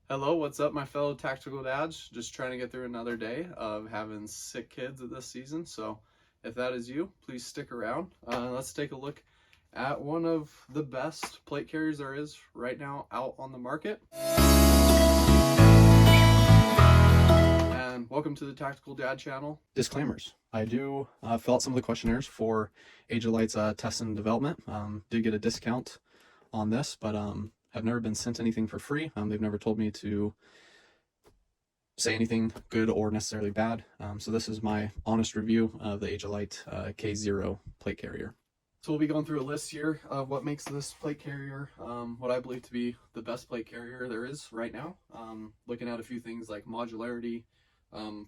Hello, what's up, my fellow tactical dads? Just trying to get through another day of having sick kids this season. So if that is you, please stick around. Let's take a look at one of the best plate carriers there is right now out on the market. And welcome to the Tactical Dad channel. Disclaimers. I do fill out some of the questionnaires for Agilite's test and development. Did get a discount on this, but I've never been sent anything for free. They've never told me to say anything good or necessarily bad. So this is my honest review of the Agilite K-Zero plate carrier. So we'll be going through a list here of what makes this plate carrier what I believe to be the best plate carrier there is right now. Looking at a few things like modularity,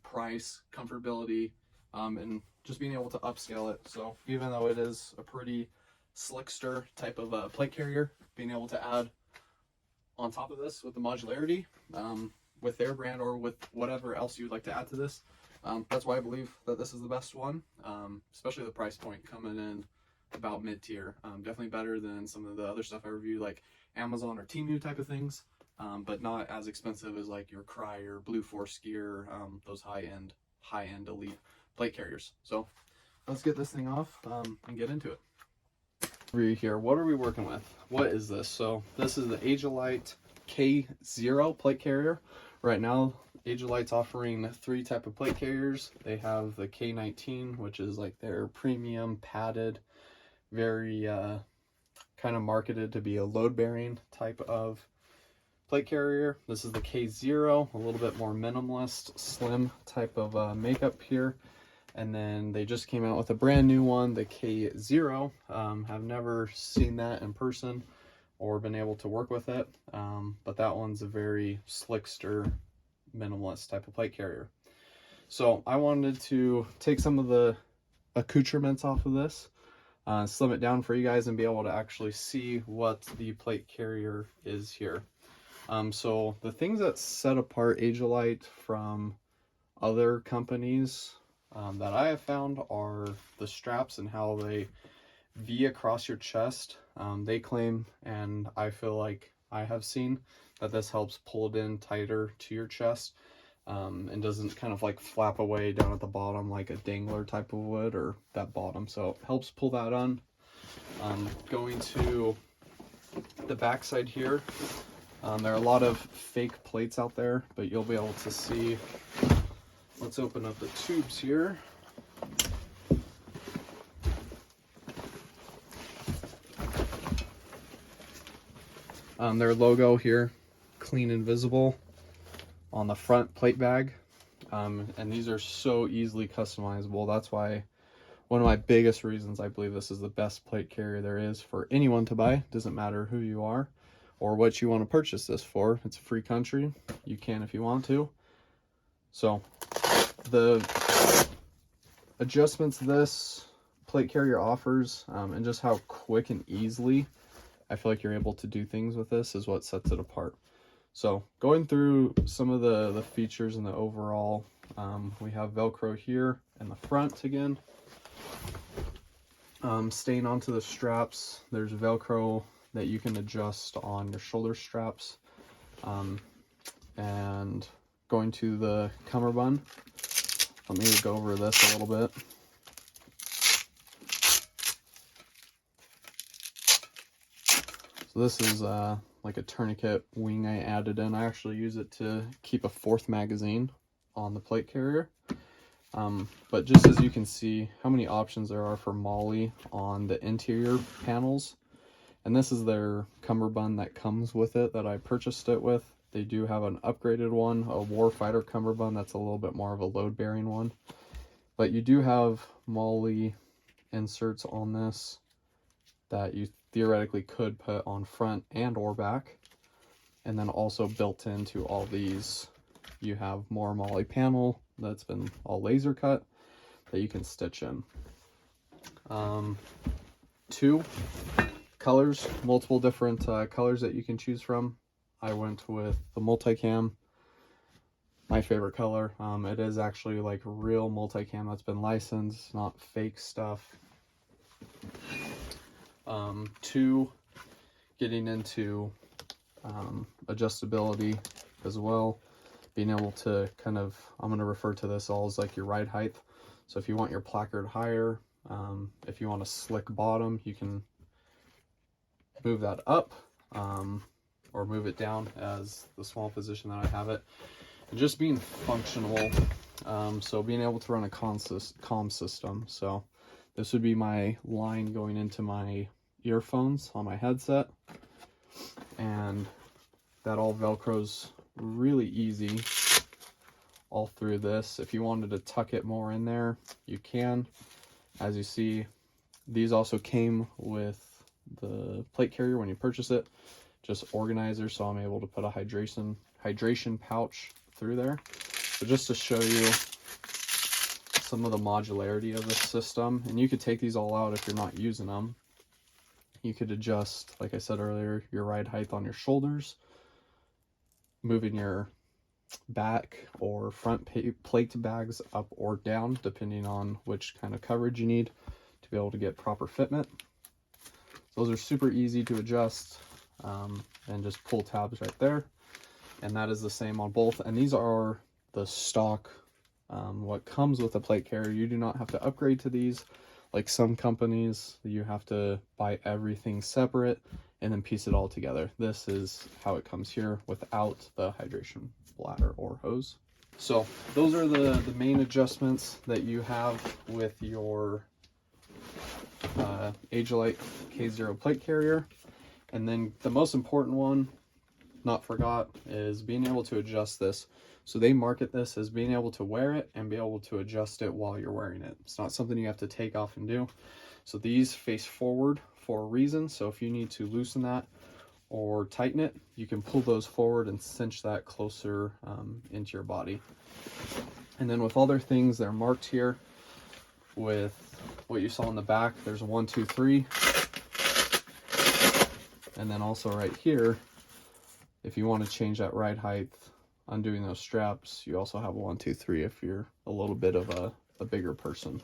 price, comfortability, and just being able to upscale it. So even though it is a pretty slickster type of plate carrier, being able to add on top of this with the modularity, with their brand or with whatever else you'd like to add to this, that's why I believe that this is the best one, especially the price point coming in about mid-tier. Definitely better than some of the other stuff I reviewed, like Amazon or Temu type of things, but not as expensive as like your Cry or Blue Force gear, those high-end elite plate carriers. So let's get this thing off and get into it. Here, what are we working with? What is this? So this is the Agilite K-Zero plate carrier. Right now Agilite's offering 3 type of plate carriers. They have the K-19, which is like their premium padded, very kind of marketed to be a load bearing type of plate carrier. This is the K-Zero, a little bit more minimalist, slim type of makeup here. And then they just came out with a brand new one, the K-Zero. Have never seen that in person or been able to work with it, but that one's a very slickster, minimalist type of plate carrier. So I wanted to take some of the accoutrements off of this, slim it down for you guys, and be able to actually see what the plate carrier is here. So the things that set apart Agilite from other companies that I have found are the straps and how they V across your chest. They claim, and I feel like I have seen, that this helps pull it in tighter to your chest, and doesn't kind of like flap away down at the bottom like a dangler type of wood or that bottom. So it helps pull that on. Going to the back side here, there are a lot of fake plates out there, but you'll be able to see. Let's open up the tubes here. Their logo here, clean and visible on the front plate bag. And these are so easily customizable. That's why one of my biggest reasons I believe this is the best plate carrier there is for anyone to buy. Doesn't matter who you are or what you want to purchase this for. It's a free country. You can if you want to. So the adjustments this plate carrier offers, and just how quick and easily I feel like you're able to do things with this, is what sets it apart. So going through some of the features and the overall, we have Velcro here in the front again. Staying onto the straps, there's Velcro that you can adjust on your shoulder straps. And going to the cummerbund, let me go over this a little bit. So this is like a tourniquet wing I added in. I actually use it to keep a 4th magazine on the plate carrier. But just as you can see how many options there are for MOLLE on the interior panels. And this is their cummerbund that comes with it that I purchased it with. They do have an upgraded one, a Warfighter cummerbund that's a little bit more of a load-bearing one. But you do have MOLLE inserts on this that you theoretically could put on front and or back. And then also built into all these, you have more MOLLE panel that's been all laser cut that you can stitch in. 2 colors, multiple different colors that you can choose from. I went with the multicam, my favorite color. It is actually like real multicam that's been licensed, not fake stuff. 2, getting into adjustability. as well. Being able to kind of, I'm going to refer to this all as like your ride height. So if you want your placard higher, if you want a slick bottom, you can move that up, or move it down as the small position that I have it. And just being functional, so being able to run a comm system. So this would be my line going into my earphones on my headset, and that all velcros really easy all through this. If you wanted to tuck it more in there, you can. As you see, these also came with the plate carrier when you purchase it, just organizer, so I'm able to put a hydration pouch through there. So just to show you some of the modularity of this system, and you could take these all out if you're not using them. You could adjust, like I said earlier, your ride height on your shoulders, moving your back or front plate bags up or down, depending on which kind of coverage you need to be able to get proper fitment. Those are super easy to adjust, and just pull tabs right there. And that is the same on both. And these are the stock, what comes with a plate carrier. You do not have to upgrade to these. Like some companies, you have to buy everything separate and then piece it all together. This is how it comes here without the hydration bladder or hose. So those are the main adjustments that you have with your Agilite K-Zero plate carrier. And then the most important one, not forgot, is being able to adjust this. So they market this as being able to wear it and be able to adjust it while you're wearing it. It's not something you have to take off and do. So these face forward for a reason. So if you need to loosen that or tighten it, you can pull those forward and cinch that closer into your body. And then with other things, they're marked here with what you saw in the back. There's a 1, 2, 3. And then also right here, if you want to change that ride height, undoing those straps, you also have a 1, 2, 3 if you're a little bit of a bigger person.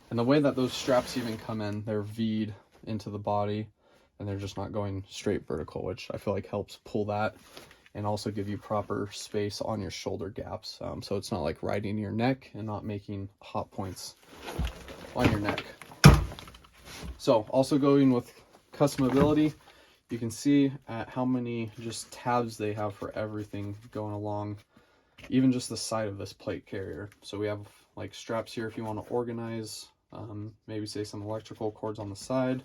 And the way that those straps even come in, they're V'd into the body, and they're just not going straight vertical, which I feel like helps pull that and also give you proper space on your shoulder gaps. So it's not like riding your neck and not making hot points on your neck. So also going with customability, you can see at how many just tabs they have for everything going along, even just the side of this plate carrier. So we have like straps here if you want to organize, maybe say some electrical cords on the side,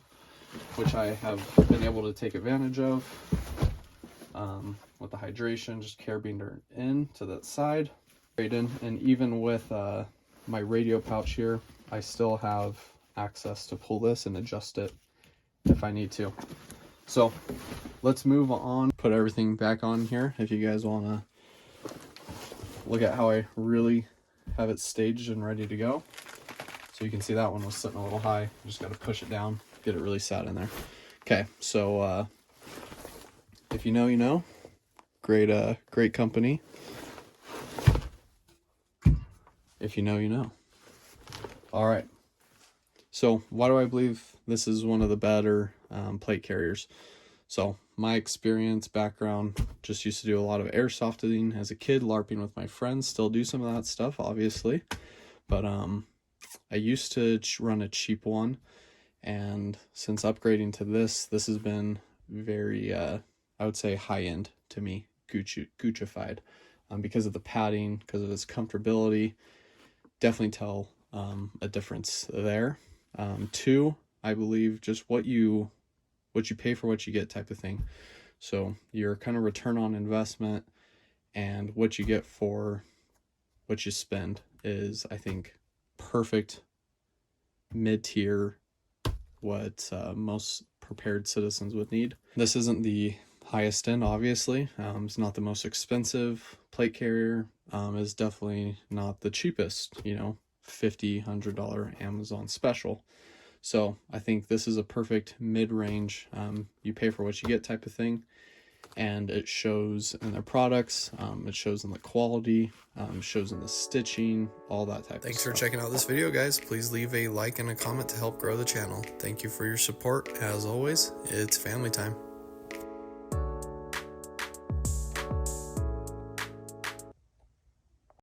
which I have been able to take advantage of with the hydration, just carabiner in to that side, right in. And even with my radio pouch here, I still have access to pull this and adjust it if I need to. So let's move on, put everything back on here if you guys want to look at how I really have it staged and ready to go. So you can see that one was sitting a little high. You just got to push it down, get it really sat in there. Okay, so if you know, you know. Great company. If you know, you know. All right. So why do I believe this is one of the better plate carriers? So my experience, background, just used to do a lot of airsofting as a kid, LARPing with my friends, still do some of that stuff, obviously. But I used to run a cheap one, and since upgrading to this has been very, I would say, high-end to me, Guccified, because of the padding, because of its comfortability. Definitely tell a difference there. Two, I believe just what you pay for what you get type of thing. So your kind of return on investment and what you get for what you spend is, I think, perfect mid-tier, what most prepared citizens would need. This isn't the highest end, obviously. It's not the most expensive plate carrier. It's definitely not the cheapest, $50, $100 Amazon special. So I think this is a perfect mid-range, you pay for what you get type of thing. And it shows in their products, it shows in the quality, shows in the stitching, all that type of stuff. Thanks for checking out this video, guys. Please leave a like and a comment to help grow the channel. Thank you for your support. As always, it's family time.